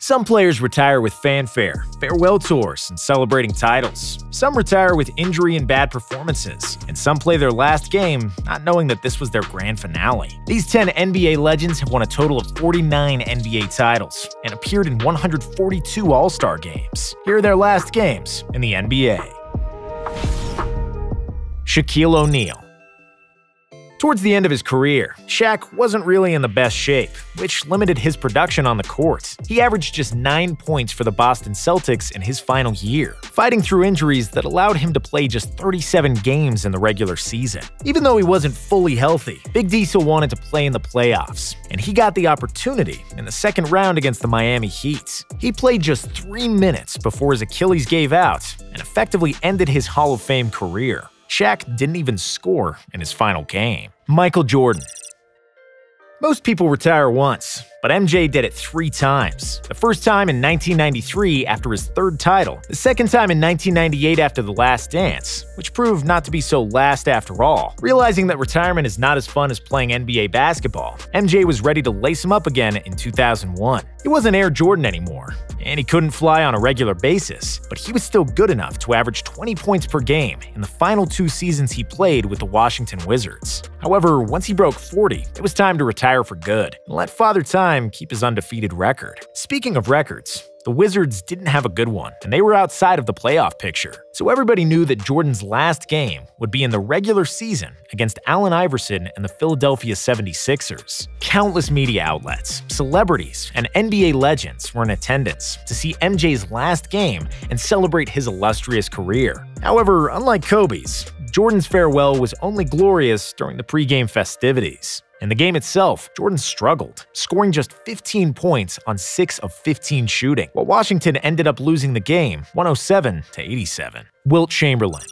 Some players retire with fanfare, farewell tours, and celebrating titles. Some retire with injury and bad performances, and some play their last game not knowing that this was their grand finale. These 10 NBA legends have won a total of 49 NBA titles and appeared in 142 All-Star games. Here are their last games in the NBA. Shaquille O'Neal. Towards the end of his career, Shaq wasn't really in the best shape, which limited his production on the court. He averaged just 9 points for the Boston Celtics in his final year, fighting through injuries that allowed him to play just 37 games in the regular season. Even though he wasn't fully healthy, Big D still wanted to play in the playoffs, and he got the opportunity in the second round against the Miami Heat. He played just 3 minutes before his Achilles gave out and effectively ended his Hall of Fame career. Shaq didn't even score in his final game. Michael Jordan. Most people retire once, but MJ did it 3 times. The first time in 1993 after his 3rd title, the second time in 1998 after The Last Dance, which proved not to be so last after all. Realizing that retirement is not as fun as playing NBA basketball, MJ was ready to lace him up again in 2001. He wasn't Air Jordan anymore, and he couldn't fly on a regular basis, but he was still good enough to average 20 points per game in the final 2 seasons he played with the Washington Wizards. However, once he broke 40, it was time to retire for good and let Father Time keep his undefeated record. Speaking of records, the Wizards didn't have a good one, and they were outside of the playoff picture. So everybody knew that Jordan's last game would be in the regular season against Allen Iverson and the Philadelphia 76ers. Countless media outlets, celebrities, and NBA legends were in attendance to see MJ's last game and celebrate his illustrious career. However, unlike Kobe's, Jordan's farewell was only glorious during the pregame festivities. In the game itself, Jordan struggled, scoring just 15 points on 6 of 15 shooting, while Washington ended up losing the game 107-87. Wilt Chamberlain.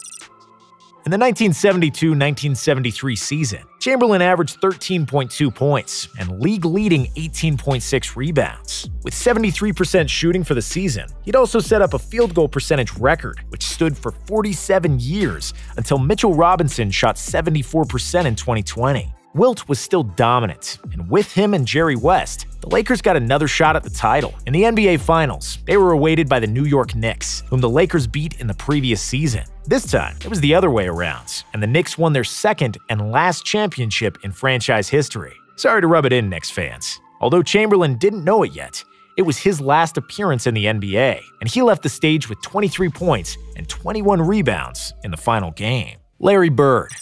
In the 1972-1973 season, Chamberlain averaged 13.2 points and league-leading 18.6 rebounds. With 73% shooting for the season, he'd also set up a field goal percentage record, which stood for 47 years until Mitchell Robinson shot 74% in 2020. Wilt was still dominant, and with him and Jerry West, the Lakers got another shot at the title. In the NBA Finals, they were awaited by the New York Knicks, whom the Lakers beat in the previous season. This time, it was the other way around, and the Knicks won their second and last championship in franchise history. Sorry to rub it in, Knicks fans. Although Chamberlain didn't know it yet, it was his last appearance in the NBA, and he left the stage with 23 points and 21 rebounds in the final game. Larry Bird.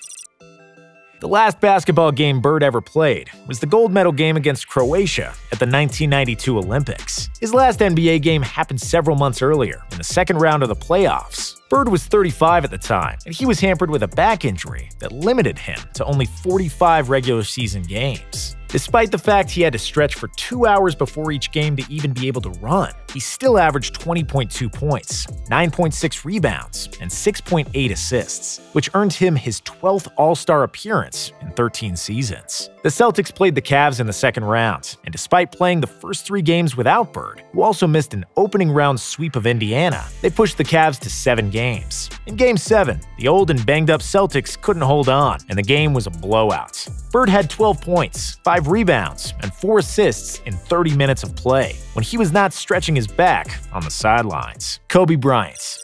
The last basketball game Bird ever played was the gold medal game against Croatia at the 1992 Olympics. His last NBA game happened several months earlier, in the second round of the playoffs. Bird was 35 at the time, and he was hampered with a back injury that limited him to only 45 regular season games. Despite the fact he had to stretch for 2 hours before each game to even be able to run, he still averaged 20.2 points, 9.6 rebounds, and 6.8 assists, which earned him his 12th All-Star appearance in 13 seasons. The Celtics played the Cavs in the second round, and despite playing the first 3 games without Bird, who also missed an opening round sweep of Indiana, they pushed the Cavs to 7 games. In Game 7, the old and banged-up Celtics couldn't hold on, and the game was a blowout. Bird had 12 points, 5 rebounds, and 4 assists in 30 minutes of play, when he was not stretching his back on the sidelines. Kobe Bryant.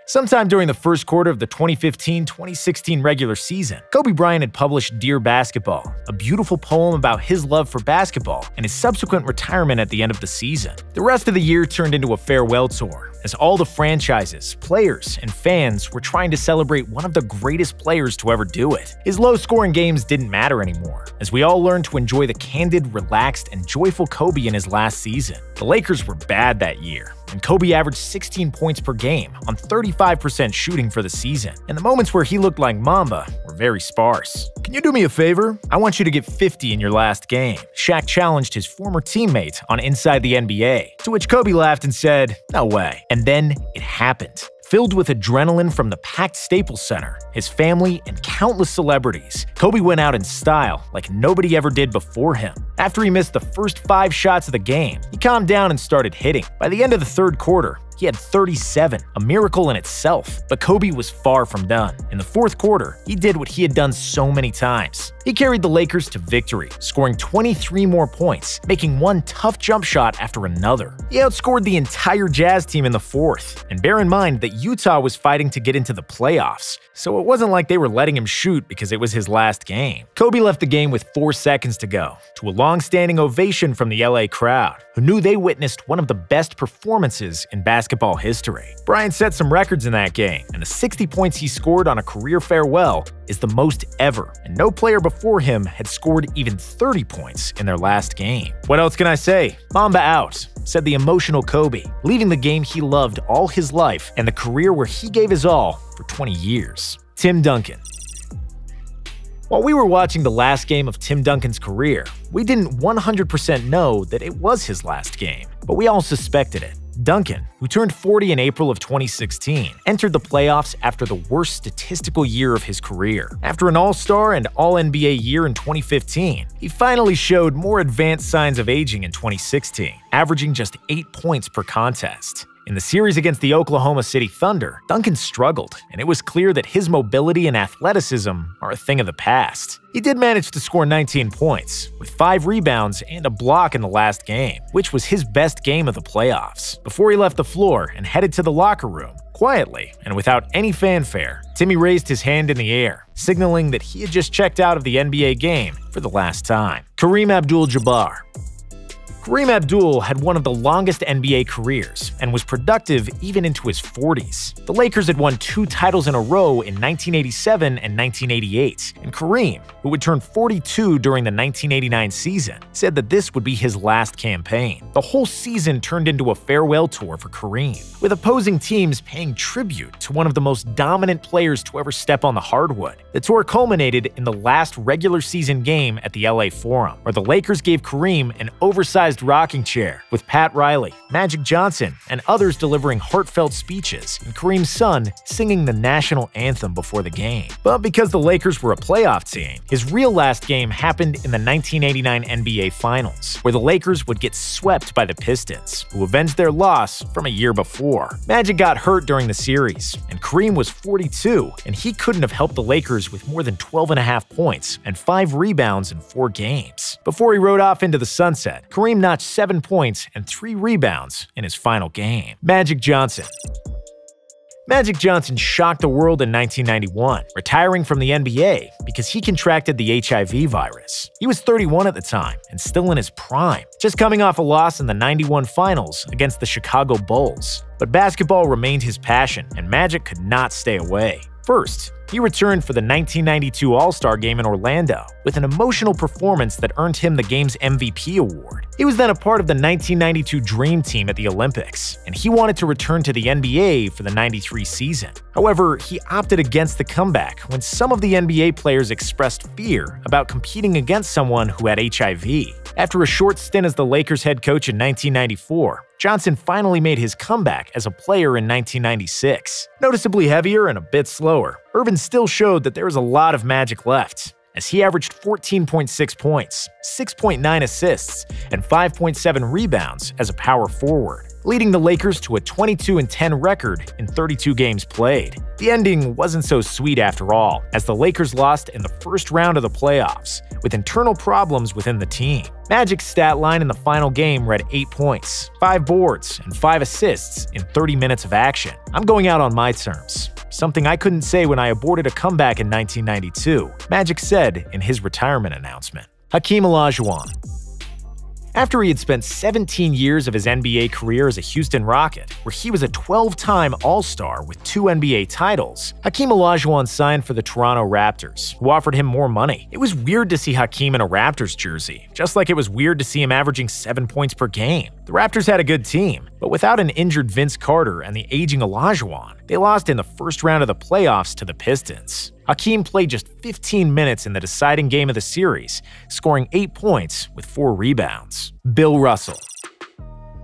Sometime during the first quarter of the 2015-2016 regular season, Kobe Bryant had published Dear Basketball, a beautiful poem about his love for basketball and his subsequent retirement at the end of the season. The rest of the year turned into a farewell tour, as all the franchises, players, and fans were trying to celebrate one of the greatest players to ever do it. His low-scoring games didn't matter anymore, as we all learned to enjoy the candid, relaxed, and joyful Kobe in his last season. The Lakers were bad that year, and Kobe averaged 16 points per game on 35% shooting for the season, and the moments where he looked like Mamba were very sparse. "Can you do me a favor? I want you to get 50 in your last game," Shaq challenged his former teammate on Inside the NBA, to which Kobe laughed and said, "No way." And then it happened. Filled with adrenaline from the packed Staples Center, his family, and countless celebrities, Kobe went out in style like nobody ever did before him. After he missed the first 5 shots of the game, he calmed down and started hitting. By the end of the third quarter, he had 37, a miracle in itself. But Kobe was far from done. In the fourth quarter, he did what he had done so many times. He carried the Lakers to victory, scoring 23 more points, making one tough jump shot after another. He outscored the entire Jazz team in the fourth. And bear in mind that Utah was fighting to get into the playoffs, so it wasn't like they were letting him shoot because it was his last game. Kobe left the game with 4 seconds to go, to a long-standing ovation from the LA crowd, who knew they witnessed one of the best performances in basketball history. Bryant set some records in that game, and the 60 points he scored on a career farewell is the most ever, and no player before him had scored even 30 points in their last game. What else can I say? Mamba out, said the emotional Kobe, leaving the game he loved all his life and the career where he gave his all for 20 years. Tim Duncan. While we were watching the last game of Tim Duncan's career, we didn't 100% know that it was his last game, but we all suspected it. Duncan, who turned 40 in April of 2016, entered the playoffs after the worst statistical year of his career. After an All-Star and All-NBA year in 2015, he finally showed more advanced signs of aging in 2016, averaging just 8 points per contest. In the series against the Oklahoma City Thunder, Duncan struggled, and it was clear that his mobility and athleticism are a thing of the past. He did manage to score 19 points, with 5 rebounds and a block in the last game, which was his best game of the playoffs. Before he left the floor and headed to the locker room, quietly and without any fanfare, Timmy raised his hand in the air, signaling that he had just checked out of the NBA game for the last time. Kareem AbdulJabbar. Kareem Abdul had one of the longest NBA careers and was productive even into his 40s. The Lakers had won 2 titles in a row in 1987 and 1988, and Kareem, who would turn 42 during the 1989 season, said that this would be his last campaign. The whole season turned into a farewell tour for Kareem, with opposing teams paying tribute to one of the most dominant players to ever step on the hardwood. The tour culminated in the last regular season game at the LA Forum, where the Lakers gave Kareem an oversized rocking chair, with Pat Riley, Magic Johnson, and others delivering heartfelt speeches, and Kareem's son singing the national anthem before the game. But because the Lakers were a playoff team, his real last game happened in the 1989 NBA Finals, where the Lakers would get swept by the Pistons, who avenged their loss from a year before. Magic got hurt during the series, and Kareem was 42, and he couldn't have helped the Lakers with more than 12.5 points and 5 rebounds in 4 games. Before he rode off into the sunset, Kareem notched 7 points and 3 rebounds in his final game. Magic Johnson. Magic Johnson shocked the world in 1991, retiring from the NBA because he contracted the HIV virus. He was 31 at the time and still in his prime, just coming off a loss in the '91 finals against the Chicago Bulls. But basketball remained his passion, and Magic could not stay away. First, he returned for the 1992 All-Star Game in Orlando with an emotional performance that earned him the game's MVP award. He was then a part of the 1992 Dream Team at the Olympics, and he wanted to return to the NBA for the '93 season. However, he opted against the comeback when some of the NBA players expressed fear about competing against someone who had HIV. After a short stint as the Lakers head coach in 1994, Johnson finally made his comeback as a player in 1996. Noticeably heavier and a bit slower, Irvin still showed that there was a lot of magic left, as he averaged 14.6 points, 6.9 assists, and 5.7 rebounds as a power forward, leading the Lakers to a 22-10 record in 32 games played. The ending wasn't so sweet after all, as the Lakers lost in the first round of the playoffs, with internal problems within the team. Magic's stat line in the final game read 8 points, 5 boards, and 5 assists in 30 minutes of action. "I'm going out on my terms, something I couldn't say when I aborted a comeback in 1992, Magic said in his retirement announcement. Hakeem Olajuwon. After he had spent 17 years of his NBA career as a Houston Rocket, where he was a 12-time All-Star with 2 NBA titles, Hakeem Olajuwon signed for the Toronto Raptors, who offered him more money. It was weird to see Hakeem in a Raptors jersey, just like it was weird to see him averaging 7 points per game. The Raptors had a good team, but without an injured Vince Carter and the aging Olajuwon, they lost in the first round of the playoffs to the Pistons. Hakeem played just 15 minutes in the deciding game of the series, scoring 8 points with 4 rebounds. Bill Russell.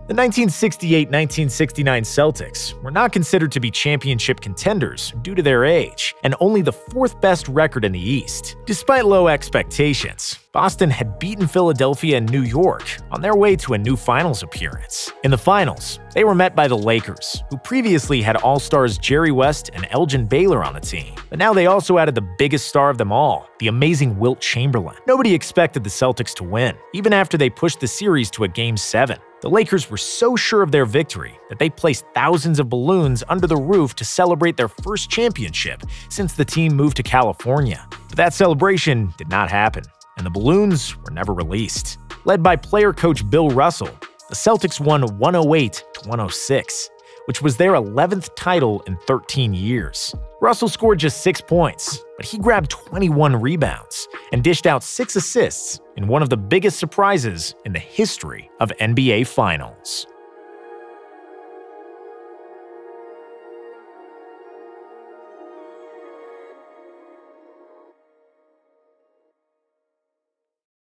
The 1968-1969 Celtics were not considered to be championship contenders due to their age, and only the fourth best record in the East. Despite low expectations, Boston had beaten Philadelphia and New York on their way to a new finals appearance. In the finals, they were met by the Lakers, who previously had All-Stars Jerry West and Elgin Baylor on the team. But now they also added the biggest star of them all, the amazing Wilt Chamberlain. Nobody expected the Celtics to win, even after they pushed the series to a Game 7. The Lakers were so sure of their victory that they placed thousands of balloons under the roof to celebrate their first championship since the team moved to California. But that celebration did not happen, and the balloons were never released. Led by player-coach Bill Russell, the Celtics won 108-106, which was their 11th title in 13 years. Russell scored just 6 points, but he grabbed 21 rebounds and dished out 6 assists in one of the biggest surprises in the history of NBA Finals.